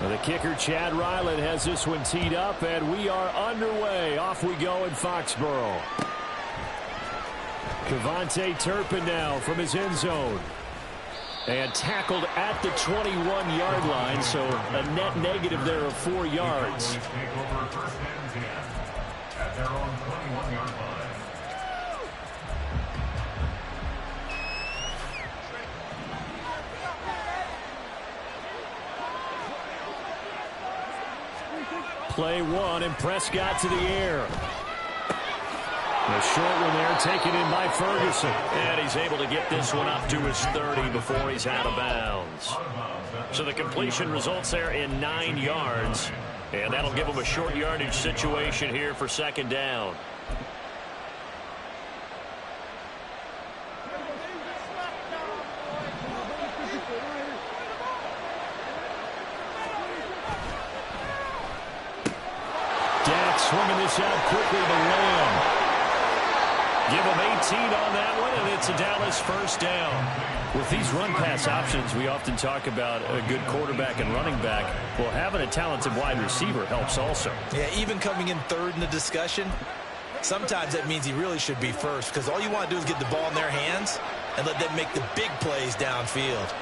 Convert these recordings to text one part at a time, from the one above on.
Well, the kicker, Chad Ryland, has this one teed up, and we are underway. Off we go in Foxborough. Kevontae Turpin now from his end zone. And tackled at the 21-yard line, so a net negative there of 4 yards. Play one, and Prescott to the air. The short one there taken in by Ferguson. And he's able to get this one up to his 30 before he's out of bounds. So the completion results there in 9 yards. And that'll give him a short yardage situation here for second down. Dak swinging this out quickly to Lamb. Give him 18 on that one, and it's a Dallas first down. With these run-pass options, we often talk about a good quarterback and running back. Well, having a talented wide receiver helps also. Yeah, even coming in third in the discussion, sometimes that means he really should be first, because all you want to do is get the ball in their hands and let them make the big plays downfield.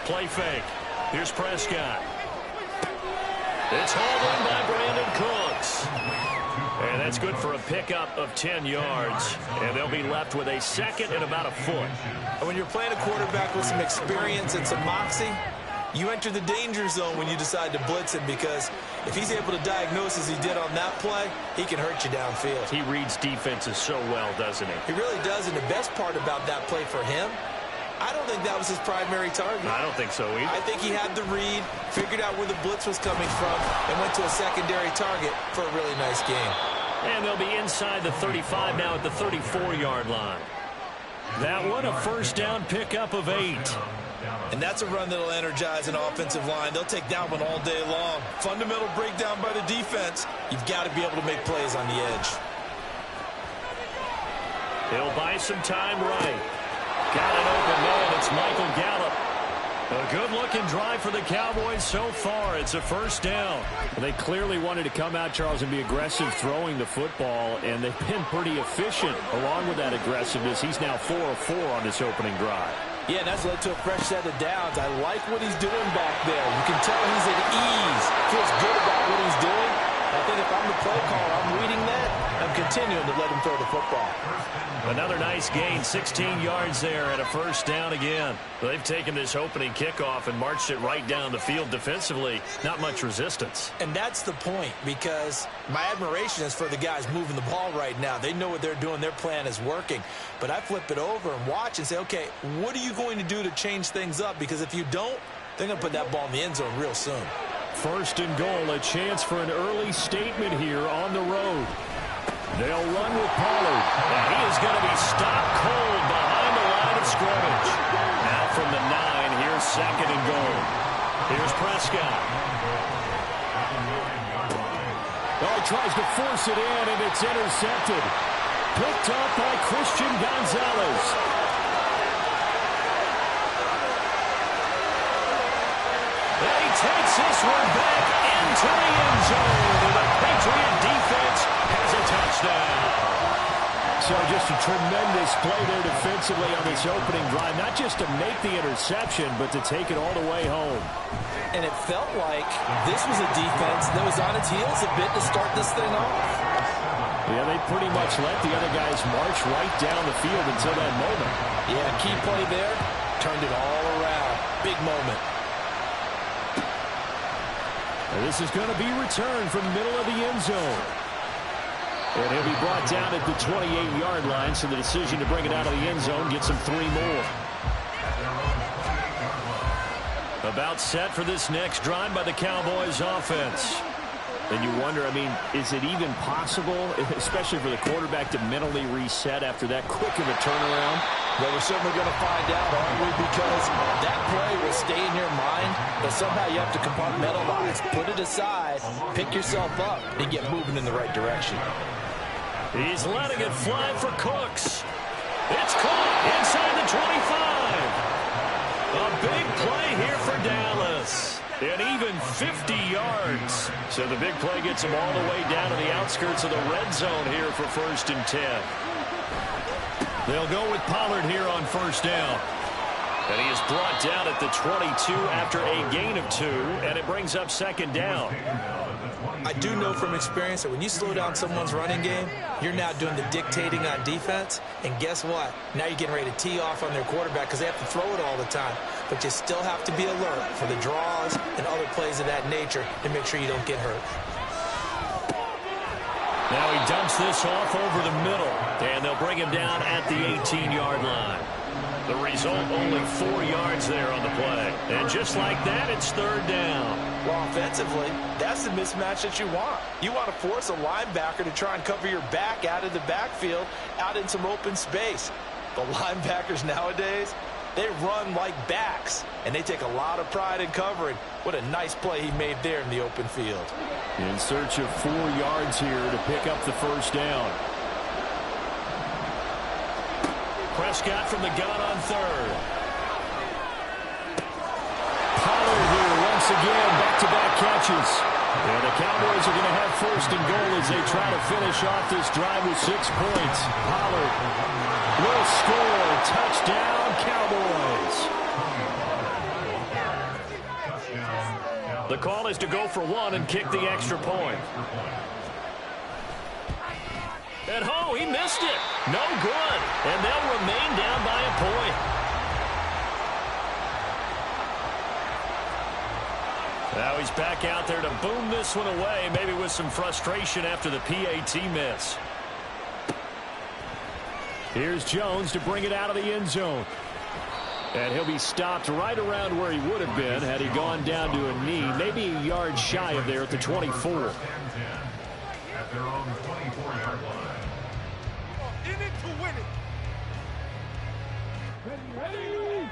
Play fake. Here's Prescott. It's hauled in by Brandon Cooks. And that's good for a pickup of 10 yards. And they'll be left with a second and about a foot. And when you're playing a quarterback with some experience and some moxie, you enter the danger zone when you decide to blitz him, because if he's able to diagnose as he did on that play, he can hurt you downfield. He reads defenses so well, doesn't he? He really does, and the best part about that play for him, I don't think that was his primary target. I don't think so either. I think he had the read, figured out where the blitz was coming from, and went to a secondary target for a really nice game. And they'll be inside the 35 now at the 34-yard line. That one, a first down pickup of 8. And that's a run that'll energize an offensive line. They'll take that one all day long. Fundamental breakdown by the defense. You've got to be able to make plays on the edge. He'll buy some time right. Got an open man. It's Michael Gallup. A good-looking drive for the Cowboys so far. It's a first down. They clearly wanted to come out, Charles, and be aggressive throwing the football, and they've been pretty efficient along with that aggressiveness. He's now 4 of 4 on this opening drive. Yeah, and that's led to a fresh set of downs. I like what he's doing back there. You can tell he's at ease. Feels good about what he's doing. I think if I'm the play caller, I'm reading that. I'm continuing to let him throw the football. Another nice gain, 16 yards there and a first down again. They've taken this opening kickoff and marched it right down the field defensively. Not much resistance. And that's the point, because my admiration is for the guys moving the ball right now. They know what they're doing. Their plan is working. But I flip it over and watch and say, okay, what are you going to do to change things up? Because if you don't, they're going to put that ball in the end zone real soon. First and goal, a chance for an early statement here on the road. They'll run with Pollard, and he is going to be stopped cold behind the line of scrimmage. Now from the 9, here's second and goal. Here's Prescott. Oh, he tries to force it in, and it's intercepted. Picked up by Christian Gonzalez. And he takes this one back into the end zone. And the Patriot defense has a touchdown. So just a tremendous play there defensively on this opening drive. Not just to make the interception, but to take it all the way home. And it felt like this was a defense that was on its heels a bit to start this thing off. Yeah, they pretty much let the other guys march right down the field until that moment. Yeah, key play there. Turned it all around. Big moment. And this is going to be returned from the middle of the end zone. And he'll be brought down at the 28-yard line, so the decision to bring it out of the end zone gets him 3 more. About set for this next drive by the Cowboys offense. And you wonder, I mean, is it even possible, especially for the quarterback, to mentally reset after that quick of a turnaround? Well, we're certainly going to find out, aren't we? Because that play will stay in your mind, but somehow you have to compartmentalize, put it aside, pick yourself up, and get moving in the right direction. He's letting it fly for Cooks. It's caught inside the 25. for Dallas. And even 50 yards. So the big play gets them all the way down to the outskirts of the red zone here for 1st and 10. They'll go with Pollard here on 1st down. And he is brought down at the 22 after a gain of 2, and it brings up 2nd down. I do know from experience that when you slow down someone's running game, you're now doing the dictating on defense. And guess what? Now you're getting ready to tee off on their quarterback because they have to throw it all the time. But you still have to be alert for the draws and other plays of that nature to make sure you don't get hurt. Now he dumps this off over the middle, and they'll bring him down at the 18-yard line. The result, only 4 yards there on the play. And just like that, it's 3rd down. Well, offensively, that's the mismatch that you want. You want to force a linebacker to try and cover your back out of the backfield, out in some open space. The linebackers nowadays, they run like backs, and they take a lot of pride in covering. What a nice play he made there in the open field. In search of 4 yards here to pick up the 1st down. Prescott from the gun on 3rd. Pollard here once again, back-to-back catches. And the Cowboys are going to have 1st and goal as they try to finish off this drive with 6 points. Pollard will score. Touchdown, Cowboys. The call is to go for 1 and kick the extra point. And he missed it. No good. And they'll remain down by a point. Now he's back out there to boom this one away, maybe with some frustration after the PAT miss. Here's Jones to bring it out of the end zone. And he'll be stopped right around where he would have been had he gone down to a knee, maybe a yard shy of there at the 24. At their own 24-yard line. In it to win it. Ready.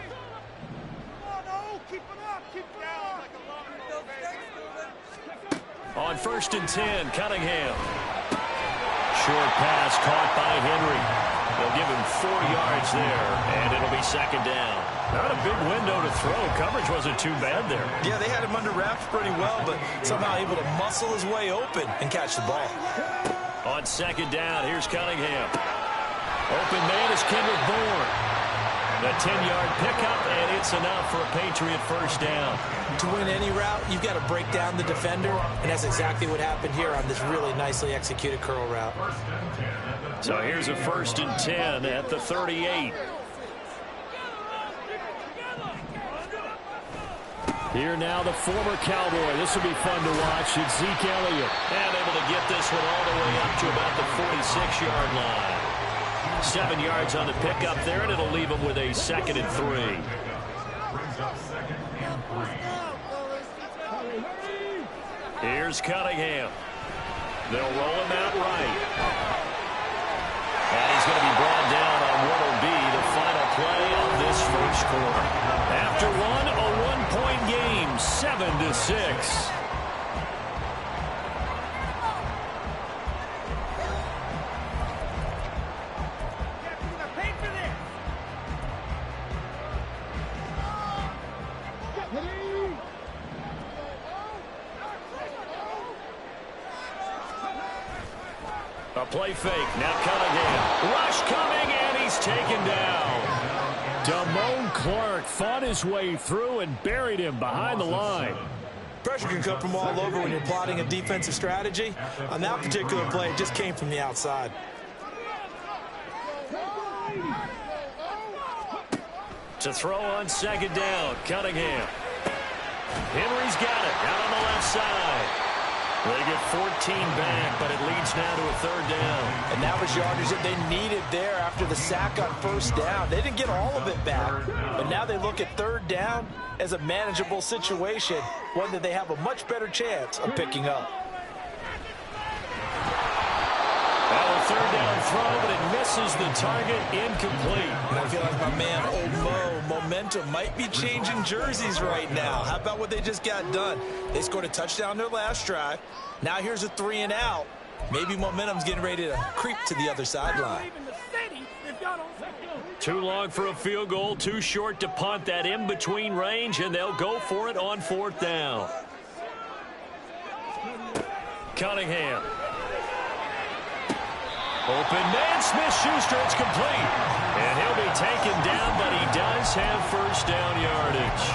Come on, oh, keep it up, keep it up. On 1st and 10, Cunningham. Short pass caught by Henry. They'll give him 4 yards there, and it'll be 2nd down. Not a big window to throw. Coverage wasn't too bad there. Yeah, they had him under wraps pretty well, but somehow able to muscle his way open and catch the ball. On 2nd down, here's Cunningham. Open man is Kendrick Bourne. The 10-yard pickup, and it's enough for a Patriot 1st down. To win any route, you've got to break down the defender, and that's exactly what happened here on this really nicely executed curl route. So here's a 1st and 10 at the 38. Here now the former Cowboy. This will be fun to watch. It's Zeke Elliott. And able to get this one all the way up to about the 46-yard line. 7 yards on the pickup there, and it'll leave him with a 2nd and 3. Here's Cunningham. They'll roll him out right. And he's going to be brought down on what will be the final play of this 1st quarter. After one, a 1-point game, 7-6. A play fake. Now Cunningham. Rush coming, and he's taken down. Damone Clark fought his way through and buried him behind the line. Pressure can come from all over when you're plotting a defensive strategy. On that particular play, it just came from the outside. To throw on 2nd down, Cunningham. Henry's got it out on the left side. They get 14 back, but it leads now to a 3rd down. And that was yardage that they needed there after the sack on 1st down. They didn't get all of it back, but now they look at 3rd down as a manageable situation, one that they have a much better chance of picking up. Now a 3rd down throw, but it misses the target, incomplete. And I feel like my man, Old Mo, momentum might be changing jerseys right now. How about what they just got done? They scored a touchdown their last drive. Now here's a 3 and out. Maybe momentum's getting ready to creep to the other sideline. Too long for a field goal, too short to punt. That in-between range, and they'll go for it on 4th down. Cunningham. Open man, Smith-Schuster, it's complete. And he'll be taken down, but he does have first down yardage.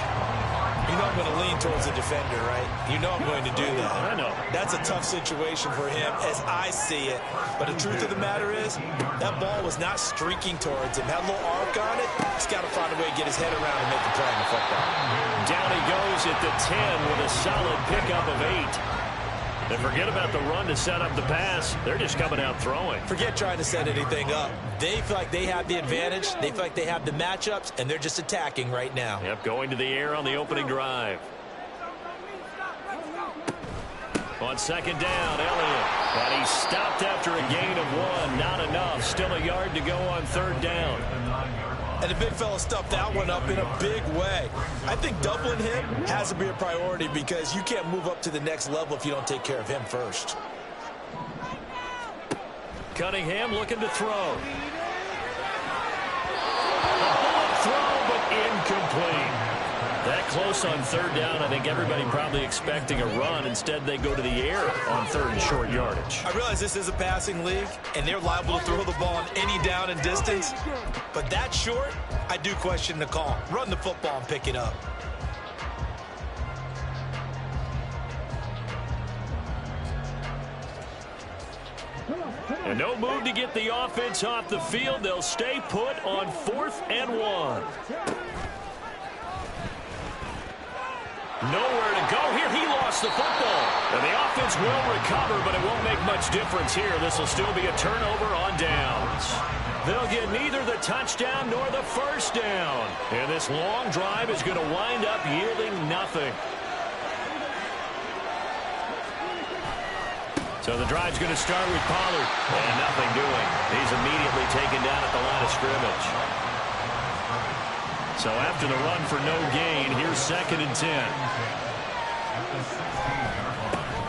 You know I'm going to lean towards the defender, right? You know I'm going to do that. I know. That's a tough situation for him as I see it. But the truth of the matter is, that ball was not streaking towards him. Had a little arc on it. He's got to find a way to get his head around and make the play on the football. Down he goes at the 10 with a solid pickup of 8. And forget about the run to set up the pass. They're just coming out throwing. Forget trying to set anything up. They feel like they have the advantage. They feel like they have the matchups, and they're just attacking right now. Yep, going to the air on the opening drive. On 2nd down, Elliott. And he stopped after a gain of 1. Not enough. Still a yard to go on 3rd down. And the big fella stuffed that one up in a big way. I think doubling him has to be a priority because you can't move up to the next level if you don't take care of him first. Cunningham looking to throw. A bullet throw, but incomplete. That close on 3rd down, I think everybody probably expecting a run. Instead, they go to the air on 3rd and short yardage. I realize this is a passing league, and they're liable to throw the ball on any down and distance. But that short, I do question the call. Run the football and pick it up. And no move to get the offense off the field. They'll stay put on 4th and 1. Nowhere to go here. He lost the football. And the offense will recover, but it won't make much difference here. This will still be a turnover on downs. They'll get neither the touchdown nor the first down. And this long drive is going to wind up yielding nothing. So the drive's going to start with Pollard. And nothing doing. He's immediately taken down at the line of scrimmage. So after the run for no gain, here's 2nd and 10.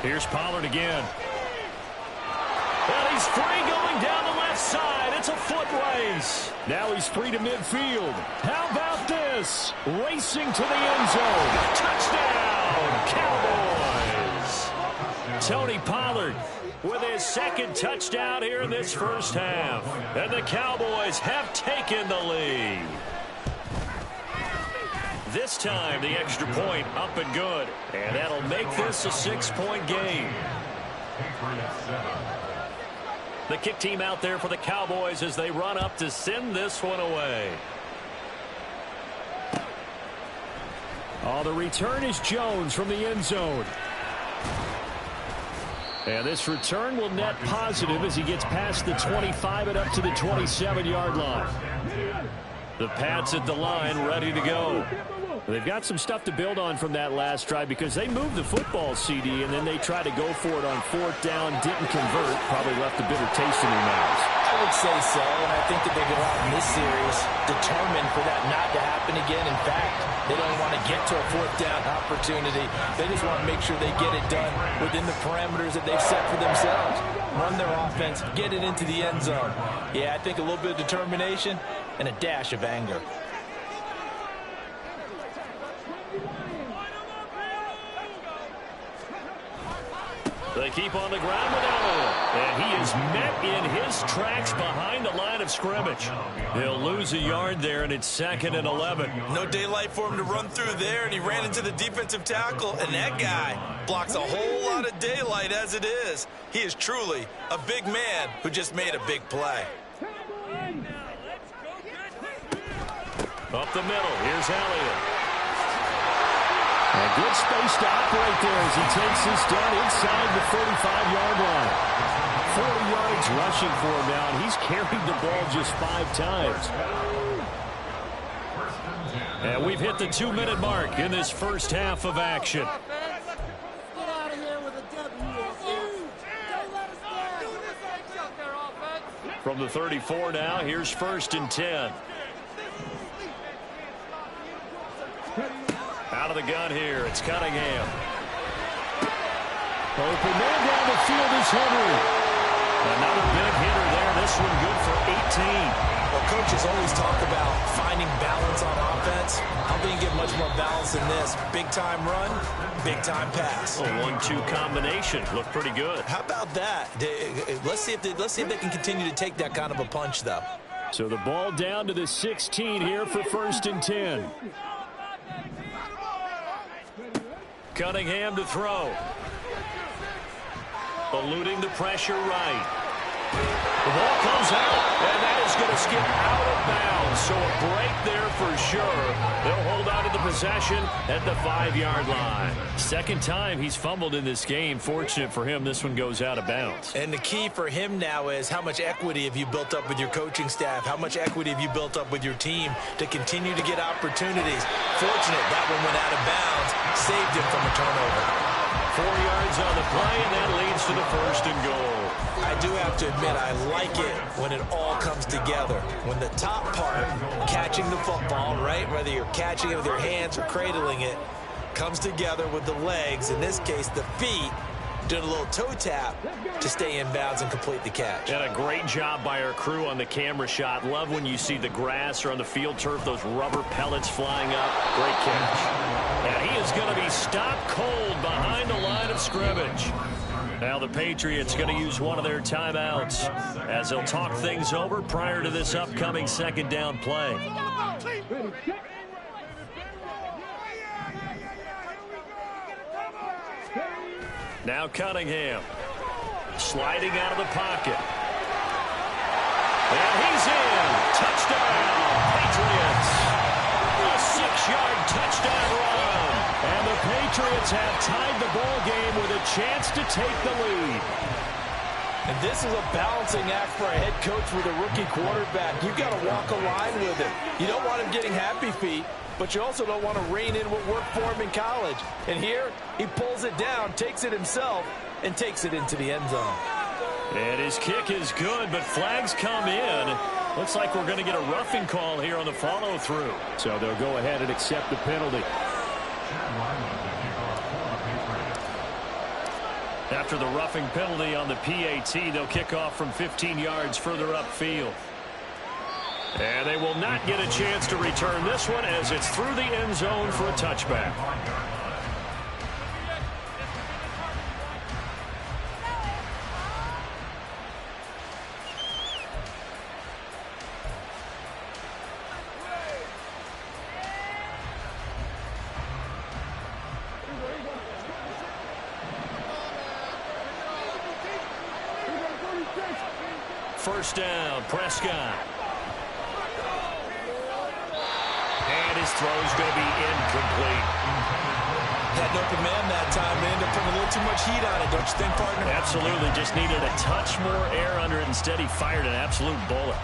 Here's Pollard again. And he's free going down the left side. It's a foot race. Now he's free to midfield. How about this? Racing to the end zone. Touchdown, Cowboys. Tony Pollard with his 2nd touchdown here in this first half. And the Cowboys have taken the lead. This time, the extra point up and good. And that'll make this a 6-point game. The kick team out there for the Cowboys as they run up to send this one away. Oh, the return is Jones from the end zone. And this return will net positive as he gets past the 25 and up to the 27-yard line. The Pats at the line, ready to go. They've got some stuff to build on from that last drive because they moved the football, CD, and then they tried to go for it on 4th down, didn't convert, probably left a bitter taste in their mouths. I would say so, and I think that they go out in this series determined for that not to happen again. In fact, they don't want to get to a 4th down opportunity. They just want to make sure they get it done within the parameters that they've set for themselves. Run their offense, get it into the end zone. Yeah, I think a little bit of determination and a dash of anger. They keep on the ground with Elliott. And he is met in his tracks behind the line of scrimmage. He'll lose a yard there, and it's 2nd and 11. No daylight for him to run through there, and he ran into the defensive tackle, and that guy blocks a whole lot of daylight as it is. He is truly a big man who just made a big play. Up the middle, here's Elliott. A good space to operate there as he takes this down inside the 35-yard line. 40 yards rushing for him now, and he's carried the ball just 5 times. And we've hit the 2-minute mark in this first half of action. From the 34 now, here's 1st and 10. Out of the gun here, it's Cunningham. Open man down the field is Henry. Another big hitter there, this one good for 18. Well, coaches always talk about finding balance on offense. How can you get much more balance than this? Big-time run, big-time pass. A 1-2 combination. Looked pretty good. How about that? Let's see if they can continue to take that kind of a punch, though. So the ball down to the 16 here for 1st and 10. Cunningham to throw. Eluding the pressure right. The ball comes out, and that is going to skip out of bounds. So a break there for sure. They'll hold on to the possession at the 5-yard line. Second time he's fumbled in this game. Fortunate for him, this one goes out of bounds. And the key for him now is how much equity have you built up with your coaching staff? How much equity have you built up with your team to continue to get opportunities? Fortunate that one went out of bounds, saved him from a turnover. 4 yards on the play, and that leads to the 1st and goal. I do have to admit, I like it when it all comes together. When the top part, catching the football, right, whether you're catching it with your hands or cradling it, comes together with the legs, in this case the feet, doing a little toe tap to stay in bounds and complete the catch. And a great job by our crew on the camera shot. Love when you see the grass or on the field turf, those rubber pellets flying up. Great catch. And he is going to be stopped cold behind the line of scrimmage. Now the Patriots going to use one of their timeouts as they'll talk things over prior to this upcoming 2nd down play. Now Cunningham sliding out of the pocket. And he's in. Touchdown, Patriots. A 6-yard touchdown run. And the Patriots have tied the ball game with a chance to take the lead. And this is a balancing act for a head coach with a rookie quarterback. You've got to walk a line with him. You don't want him getting happy feet, but you also don't want to rein in what worked for him in college. And here, he pulls it down, takes it himself, and takes it into the end zone. And his kick is good, but flags come in. Looks like we're going to get a roughing call here on the follow-through. So they'll go ahead and accept the penalty. After the roughing penalty on the PAT, they'll kick off from 15 yards further upfield. And they will not get a chance to return this one as it's through the end zone for a touchback. First down, Prescott. And his throw's going to be incomplete. Had an open man that time. They ended up putting a little too much heat on it, don't you think, partner? Absolutely. Just needed a touch more air under it. Instead, he fired an absolute bullet.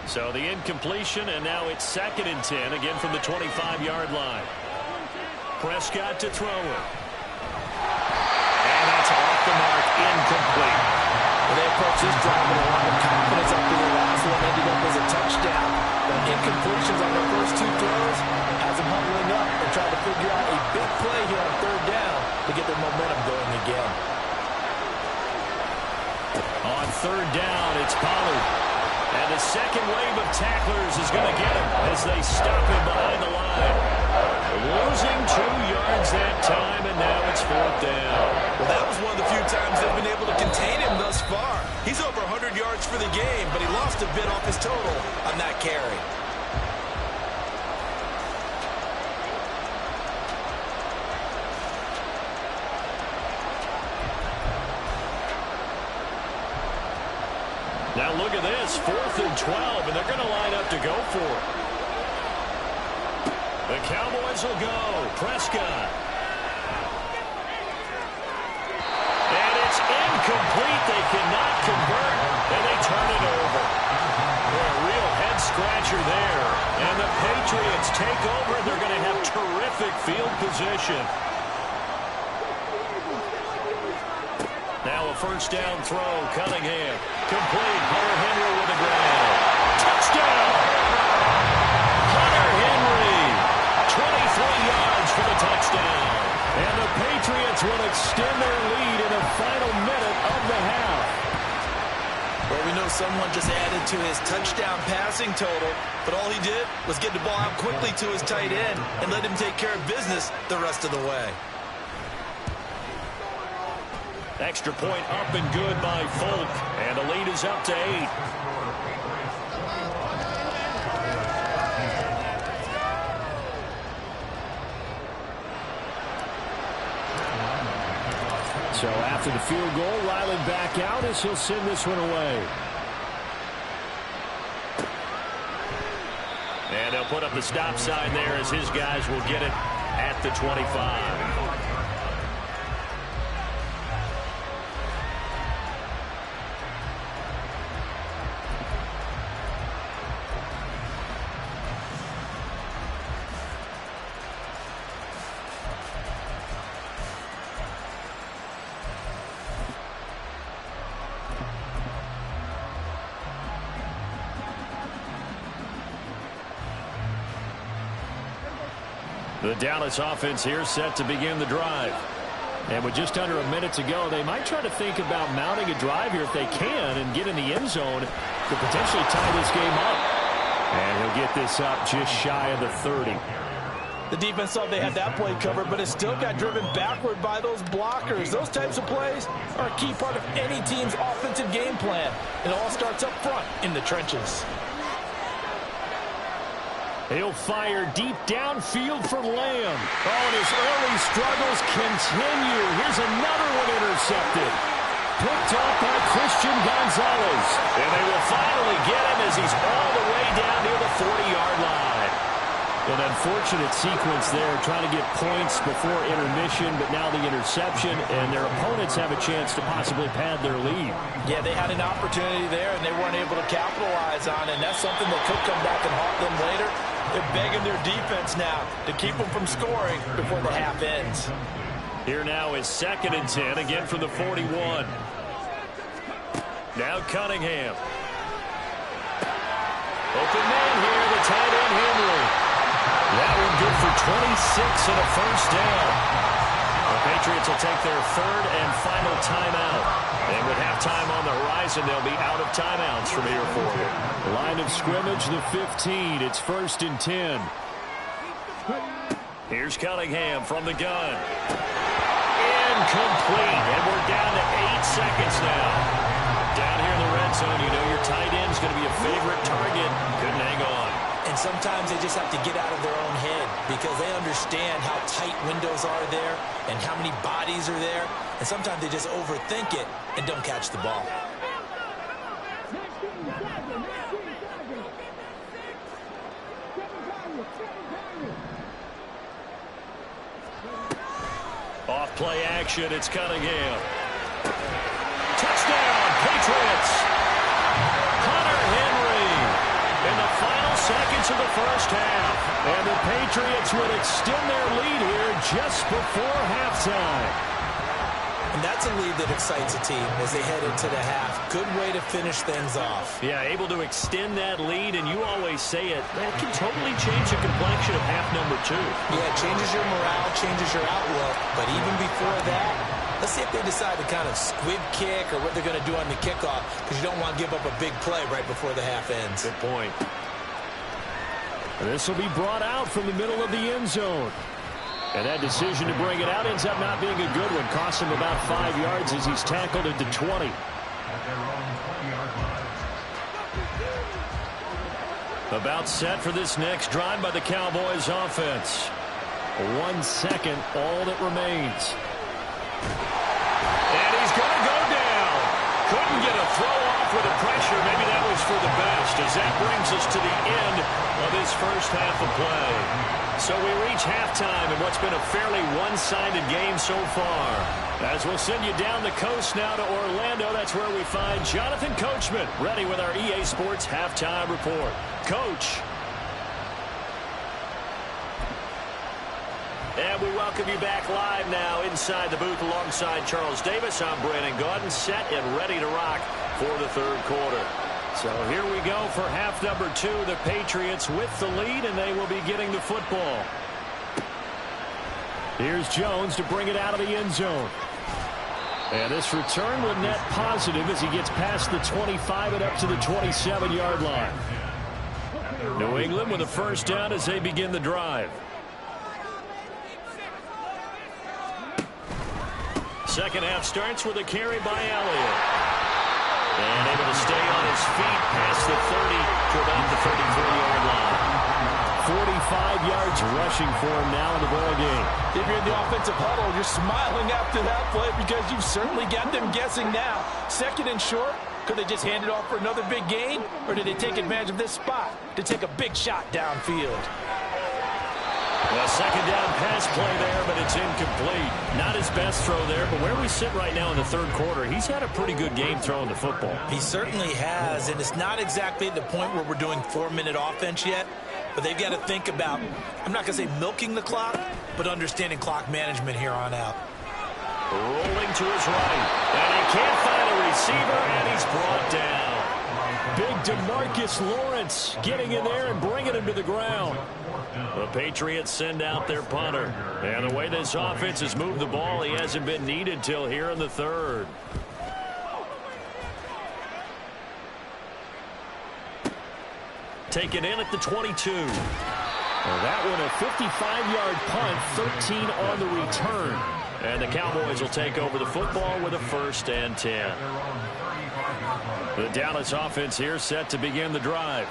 So the incompletion, and now it's 2nd and 10, again from the 25-yard line. Prescott to throw it. And that's off the mark, incomplete. Well, they approached this drive with a lot of confidence after the last one ended up as a touchdown. The incompletions on their first 2 throws has them huddling up and trying to figure out a big play here on 3rd down to get their momentum going again. On 3rd down, it's Pollard. And the second wave of tacklers is going to get him as they stop him behind the line. Losing 2 yards that time, and now it's 4th down. Well, that was one of the few times they've been able to contain him thus far. He's over 100 yards for the game, but he lost a bit off his total on that carry. Now look at this, 4th and 12, and they're going to line up to go for it. The Cowboys will go. Prescott. And it's incomplete. They cannot convert, and they turn it over. Boy, a real head-scratcher there. And the Patriots take over. They're going to have terrific field position. Now a 1st down throw. Cunningham. Complete. Hunter Henry with the grab. Touchdown! Hunter Henry. 23 yards for the touchdown. And the Patriots will extend their lead in the final minute of the half. Well, added to his touchdown passing total, but all he did was get the ball out quickly to his tight end and let him take care of business the rest of the way. Extra point up and good by Folk, and the lead is up to 8. So after the field goal, Riley back out as he'll send this one away. And they'll put up the stop sign there as his guys will get it at the 25. The Dallas offense here set to begin the drive. And with just under a minute to go, they might try to think about mounting a drive here if they can and get in the end zone to potentially tie this game up. And he'll get this up just shy of the 30. The defense thought they had that play covered, but it still got driven backward by those blockers. Those types of plays are a key part of any team's offensive game plan. It all starts up front in the trenches. He'll fire deep downfield for Lamb. Oh, and his early struggles continue. Here's another one intercepted. Picked off by Christian Gonzalez. And they will finally get him as he's all the way down near the 40-yard line. An unfortunate sequence there, trying to get points before intermission, but now the interception, and their opponents have a chance to possibly pad their lead. Yeah, they had an opportunity there, and they weren't able to capitalize on it, and that's something that could come back and haunt them later. They're begging their defense now to keep them from scoring before the half ends. Here now is 2nd and 10, again from the 41. Now Cunningham. Open man here, the tight end Henry. That one good for 26 and a first down. The Patriots will take their 3rd and final timeout. And with halftime on the horizon, they'll be out of timeouts from here forward. Line of scrimmage, the 15. It's 1st and 10. Here's Cunningham from the gun. Incomplete. And we're down to 8 seconds now. Down here in the red zone, you know your tight end's going to be a favorite target. Couldn't hang on. And sometimes they just have to get out of their own head because they understand how tight windows are there and how many bodies are there. And sometimes they just overthink it and don't catch the ball. Off play action, it's Cunningham. Touchdown, Patriots! Hunter Henry in the final seconds of the first half. And the Patriots will extend their lead here just before halftime. And that's a lead that excites a team as they head into the half. Good way to finish things off. Yeah, able to extend that lead, and you always say it, that can totally change the complexion of half number 2. Yeah, it changes your morale, changes your outlook. But even before that, let's see if they decide to kind of squib kick or what they're going to do on the kickoff, because you don't want to give up a big play right before the half ends. Good point. And this will be brought out from the middle of the end zone. And that decision to bring it out ends up not being a good one. Costs him about 5 yards as he's tackled into 20. About set for this next drive by the Cowboys offense. 1 second, all that remains. And he's going to go down. Couldn't get a throw off with the pressure. Maybe that was for the best, as that brings us to the end of this first half of play. So we reach halftime in what's been a fairly one-sided game so far. As we'll send you down the coast now to Orlando, that's where we find Jonathan Coachman ready with our EA Sports Halftime Report. Coach. And we welcome you back live now inside the booth alongside Charles Davis. I'm Brandon Gaudin, set and ready to rock for the 3rd quarter. So here we go for half number 2. The Patriots with the lead, and they will be getting the football. Here's Jones to bring it out of the end zone. And this return will net positive as he gets past the 25 and up to the 27-yard line. New England with a first down as they begin the drive. Second half starts with a carry by Elliott. And able to stay on his feet past the 30 to about the 34-yard line. 45 yards rushing for him now in the ball game. If you're in the offensive huddle, you're smiling after that play because you've certainly got them guessing now. Second and short, could they just hand it off for another big gain? Or did they take advantage of this spot to take a big shot downfield? A second down pass play there, but it's incomplete. Not his best throw there, but where we sit right now in the third quarter, he's had a pretty good game throwing the football. He certainly has, and it's not exactly at the point where we're doing 4-minute offense yet. But they've got to think about, I'm not going to say milking the clock, but understanding clock management here on out. Rolling to his right. And he can't find a receiver, and he's brought down. Big DeMarcus Lawrence getting in there and bringing him to the ground. The Patriots send out their punter. And the way this offense has moved the ball, he hasn't been needed till here in the third. Taken in at the 22. Well, that one a 55-yard punt, 13 on the return. And the Cowboys will take over the football with a 1st and 10. The Dallas offense here set to begin the drive.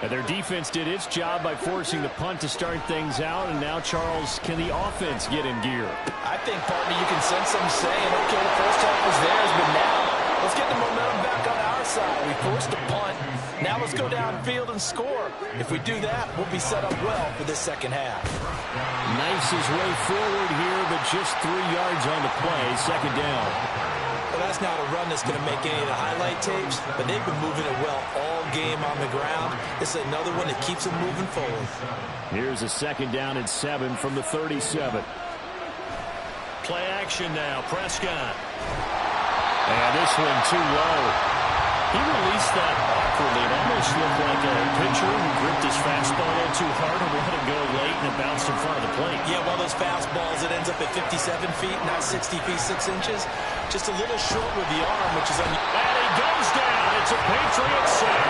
And their defense did its job by forcing the punt to start things out. And now, Charles, can the offense get in gear? I think, partner, you can sense them saying, okay, the first half was theirs, but now let's get the momentum back on our side. We forced the punt. Now let's go downfield and score. If we do that, we'll be set up well for this second half. Knifes his way forward here, but just 3 yards on the play. Second down. Well, that's not a run that's going to make any of the highlight tapes, but they've been moving it well all game on the ground. This is another one that keeps them moving forward. Here's a second down and 7 from the 37. Play action now. Prescott. And this one too low. He released that awkwardly. It almost looked like a pitcher who gripped his fastball a little too hard and let it go late, and it bounced in front of the plate. Yeah, one of those fastballs that ends up at 57 feet, not 60 feet, 6 inches. Just a little short with the arm, which is unusual. And he goes down. It's a Patriot sack.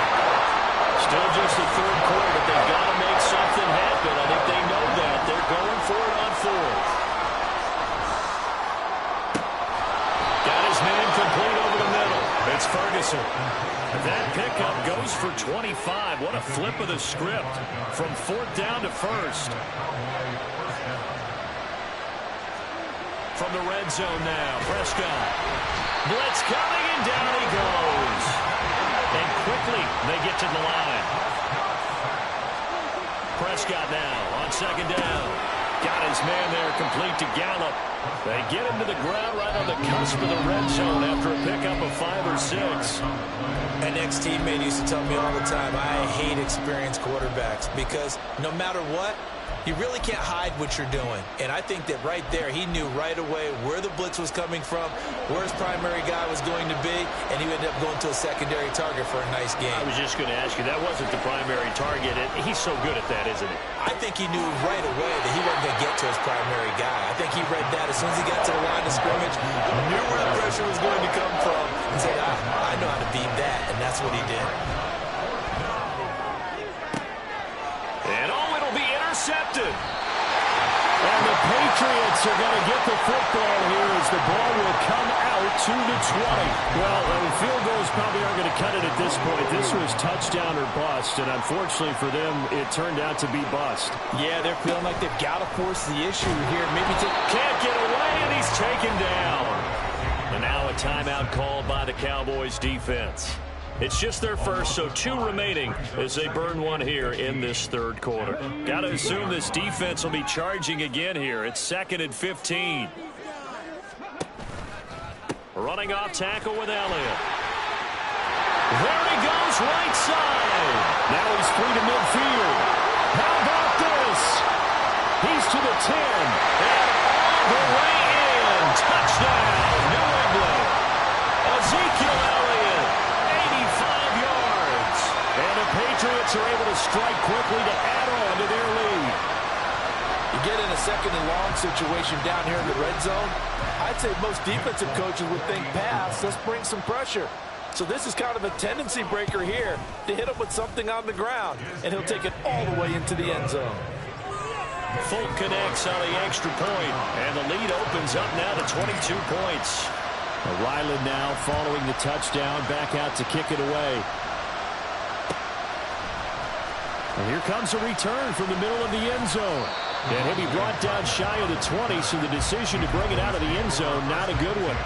Still just the third quarter, but they've got to make something happen. I think they know that. They're going for it on 4th. Got his man complete over the middle. It's Ferguson. That pickup goes for 25. What a flip of the script from 4th down to 1st. From the red zone now, Prescott. Blitz coming, and down he goes. And quickly they get to the line. Prescott now on second down. Got his man there complete to Gallup. They get him to the ground right on the cusp of the red zone after a pickup of 5 or 6. An ex-teammate used to tell me all the time, I hate experienced quarterbacks because no matter what, you really can't hide what you're doing. And I think that right there, he knew right away where the blitz was coming from, where his primary guy was going to be, and he ended up going to a secondary target for a nice game. I was just going to ask you, that wasn't the primary target. He's so good at that, isn't he? I think he knew right away that he wasn't going to get to his primary guy. I think he read that as soon as he got to the line of scrimmage, knew where the pressure was going to come from, and said, I know how to beat that, and that's what he did. And it'll be intercepted. And the Patriots are going to get the football here as the ball will come out to the 20. Well, the field goals probably aren't going to cut it at this point. This was touchdown or bust, and unfortunately for them, it turned out to be bust. Yeah, they're feeling like they've got to force the issue here. Maybe can't get away, and he's taken down. And now a timeout called by the Cowboys defense. It's just their first, so 2 remaining as they burn one here in this third quarter. Got to assume this defense will be charging again here. It's 2nd and 15. Running off tackle with Elliott. There he goes, right side. Now he's free to midfield. How about this? He's to the 10. And all the way in. Touchdown, New England. Ezekiel Elliott, 85 yards. And the Patriots are able to strike quickly to add on to their lead. You get in a 2nd and long situation down here in the red zone, I'd say most defensive coaches would think pass, let's bring some pressure. So this is kind of a tendency breaker here to hit him with something on the ground, and he'll take it all the way into the end zone. Folk connects on the extra point, and the lead opens up now to 22 points. Ryland now following the touchdown, back out to kick it away. And here comes a return from the middle of the end zone. And he'll be brought down shy of the 20, so the decision to bring it out of the end zone, not a good one.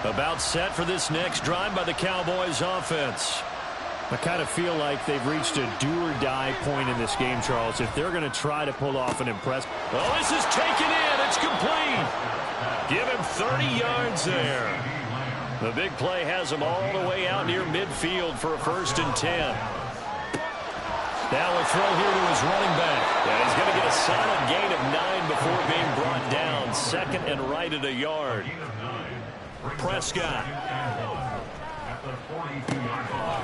About set for this next drive by the Cowboys offense. I kind of feel like they've reached a do-or-die point in this game, Charles, if they're going to try to pull off an impressive. Oh, this is taken in. It's complete. Give him 30 yards there. The big play has him all the way out near midfield for a 1st and 10. Now a throw here to his running back. And he's going to get a solid gain of 9 before being brought down. 2nd and right at a yard. Prescott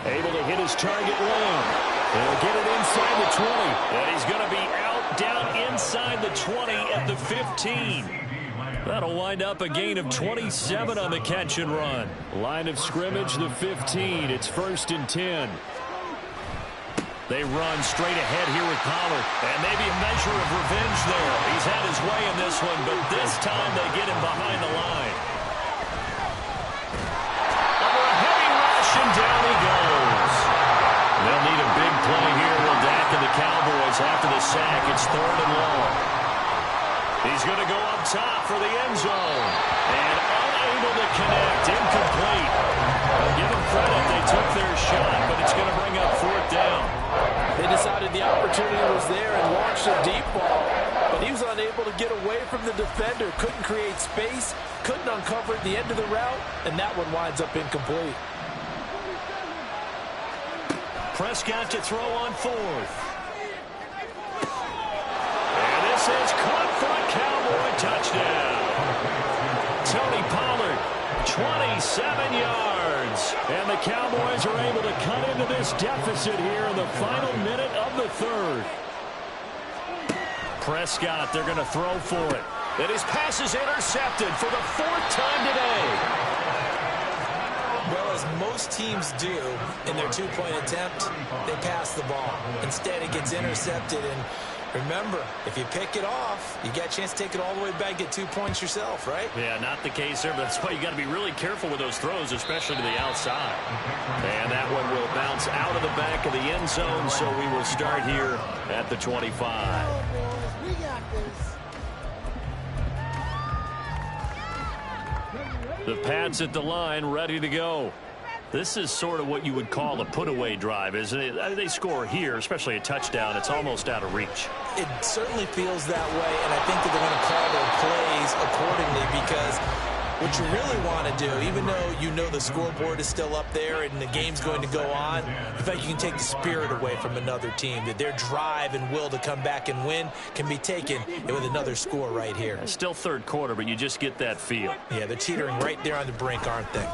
able to hit his target long. He'll get it inside the 20. And he's going to be out down inside the 20 at the 15. That'll wind up a gain of 27 on the catch and run. Line of scrimmage, the 15. It's 1st and 10. They run straight ahead here with Pollard. And maybe a measure of revenge there. He's had his way in this one, but this time they get him behind the line. Over a heavy rush, and down he goes. They'll need a big play here. Will Dak and the Cowboys after the sack. It's 3rd and long. He's going to go up top for the end zone. And unable to connect. Incomplete. Give them credit. They took their shot, but it's going to bring up 4th down. They decided the opportunity was there and launched a deep ball. But he was unable to get away from the defender. Couldn't create space. Couldn't uncover at the end of the route. And that one winds up incomplete. Prescott to throw on 4th. And this is caught for a Cowboy touchdown. Tony Pollard, 27 yards. And the Cowboys are able to cut into this deficit here in the final minute of the 3rd. Prescott, they're going to throw for it. And his pass is intercepted for the 4th time today. Well, as most teams do in their 2-point attempt, they pass the ball. Instead, it gets intercepted. And remember, if you pick it off, you got a chance to take it all the way back, get 2 points yourself, right? Yeah, not the case there, but that's why you got to be really careful with those throws, especially to the outside. And that one will bounce out of the back of the end zone, so we will start here at the 25. We got this. The Pats at the line, ready to go. This is sort of what you would call a put-away drive, isn't it? They score here, especially a touchdown. It's almost out of reach. It certainly feels that way, and I think that they're going to call their plays accordingly, because what you really want to do, even though you know the scoreboard is still up there and the game's going to go on, in fact, you can take the spirit away from another team, that their drive and will to come back and win can be taken with another score right here. It's still 3rd quarter, but you just get that feel. Yeah, they're teetering right there on the brink, aren't they?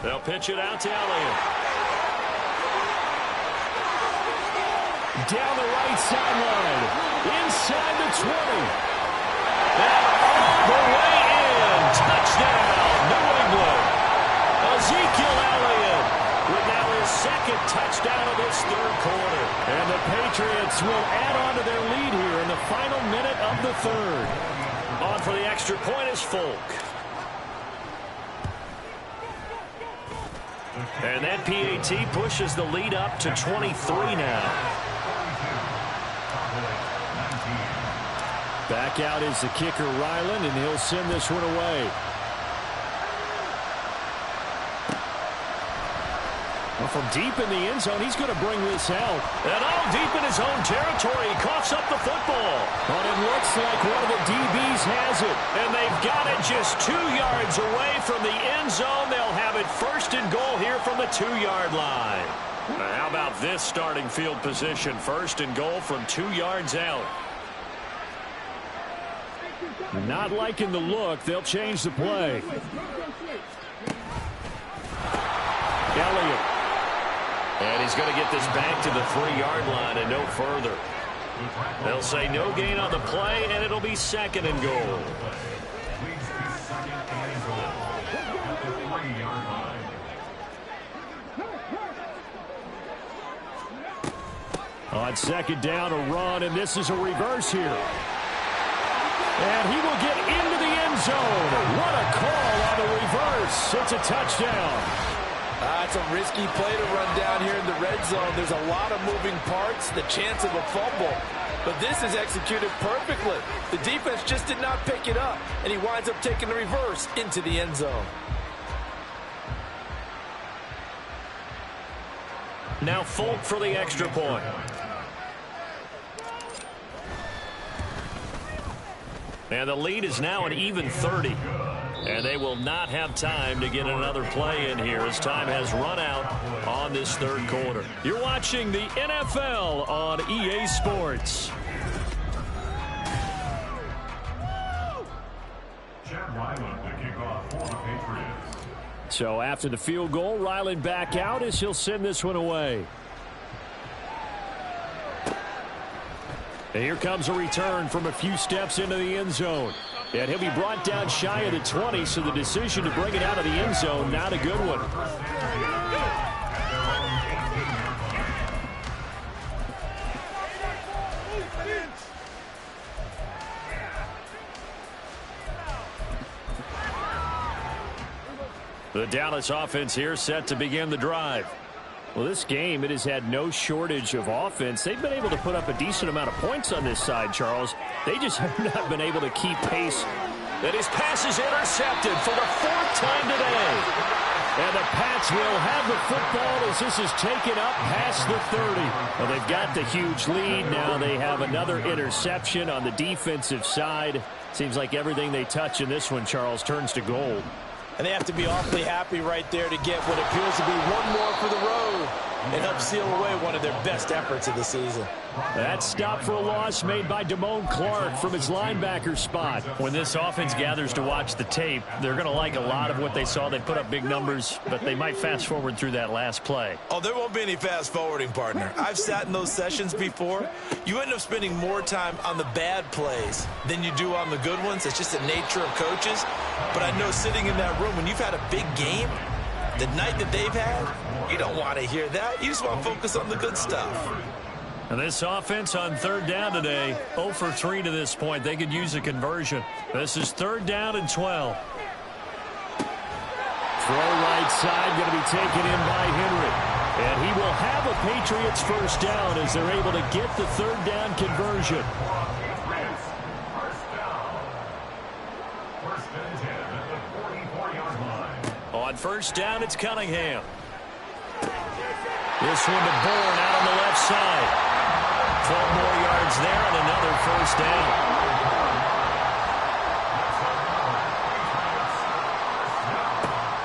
They'll pitch it out to Elliott. Down the right sideline. Inside the 20. And all the way in. Touchdown, New England. Ezekiel Elliott with now his 2nd touchdown of this 3rd quarter. And the Patriots will add on to their lead here in the final minute of the 3rd. On for the extra point is Folk. And that PAT pushes the lead up to 23 now. Back out is the kicker, Ryland, and he'll send this one away. Well, from deep in the end zone, he's going to bring this out. And all deep in his own territory, he coughs up the football. But it looks like one of the DBs has it. And they've got it just 2 yards away from the end zone. They'll have it 1st and goal here from the 2-yard line. How about this starting field position? 1st and goal from 2 yards out. Not liking the look. They'll change the play. Elliott. And he's he's going to get this back to the 3-yard line and no further. They'll say no gain on the play, and it'll be 2nd and goal. On 2nd down, a run, and this is a reverse here. And he will get into the end zone. What a call on the reverse. It's a touchdown. It's a risky play to run down here in the red zone. There's a lot of moving parts, the chance of a fumble. But this is executed perfectly. The defense just did not pick it up, and he winds up taking the reverse into the end zone. Now Folk for the extra point. And the lead is now an even 30. And they will not have time to get another play in here as time has run out on this 3rd quarter. You're watching the NFL on EA Sports. So after the field goal, Ryland back out as he'll send this one away. And here comes a return from a few steps into the end zone. And he'll be brought down shy of the 20, so the decision to bring it out of the end zone, not a good one. The Dallas offense here set to begin the drive. Well, this game, it has had no shortage of offense. They've been able to put up a decent amount of points on this side, Charles. They just have not been able to keep pace. And his pass is intercepted for the 4th time today. And the Pats will have the football as this is taken up past the 30. Well, they've got the huge lead. Now they have another interception on the defensive side. Seems like everything they touch in this one, Charles, turns to gold. And they have to be awfully happy right there to get what appears to be one more for the road and help seal away one of their best efforts of the season. That stop for a loss made by Damone Clark from his linebacker spot. When this offense gathers to watch the tape, they're going to like a lot of what they saw. They put up big numbers, but they might fast forward through that last play. Oh, there won't be any fast forwarding, partner. I've sat in those sessions before. You end up spending more time on the bad plays than you do on the good ones. It's just the nature of coaches. But I know sitting in that room, when you've had a big game, the night that they've had, you don't want to hear that. You just want to focus on the good stuff. And this offense on 3rd down today, 0 for 3 to this point. They could use a conversion. This is 3rd down and 12. Throw right side, going to be taken in by Henry. And he will have a Patriots 1st down as they're able to get the 3rd down conversion. On 1st down, it's Cunningham. This one to Bourne out on the left side. 12 more yards there and another 1st down.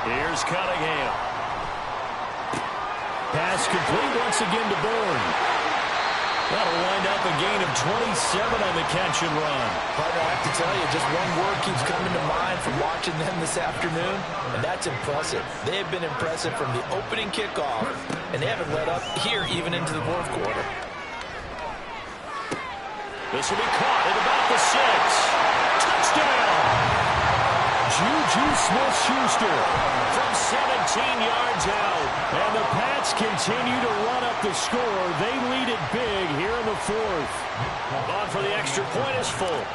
Here's Cunningham. Pass complete once again to Bourne. That'll wind up a gain of 27 on the catch and run. Partner, I have to tell you, just one word keeps coming to mind from watching them this afternoon, and that's impressive. They have been impressive from the opening kickoff, and they haven't let up here even into the 4th quarter. This will be caught at about the 6. Touchdown! Juju Smith-Schuster from 17 yards out. And the Pats continue to run up the score. They lead it big here in the 4th. On for the extra point is Folk.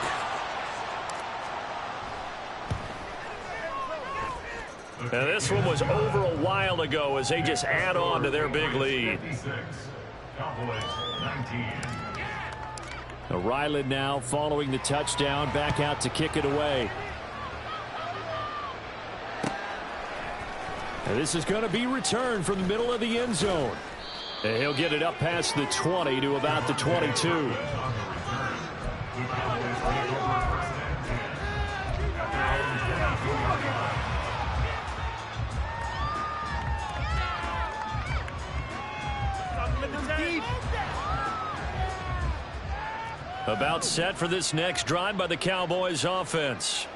And this one was over a while ago as they just add on to their big lead. Ryland now following the touchdown, back out to kick it away. And this is going to be returned from the middle of the end zone. And he'll get it up past the 20 to about the 22. About set for this next drive by the Cowboys offense.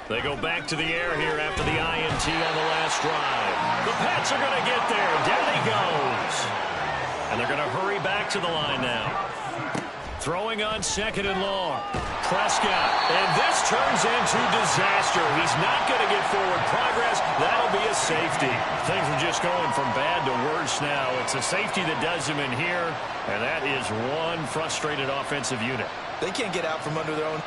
They go back to the air here after the INT on the last drive. The Pats are going to get there. Down he goes. And they're going to hurry back to the line now. Throwing on 2nd and long. Prescott. And this turns into disaster. He's not going to get forward progress. That'll be a safety. Things are just going from bad to worse now. It's a safety that does him in here. And that is one frustrated offensive unit. They can't get out from under their own.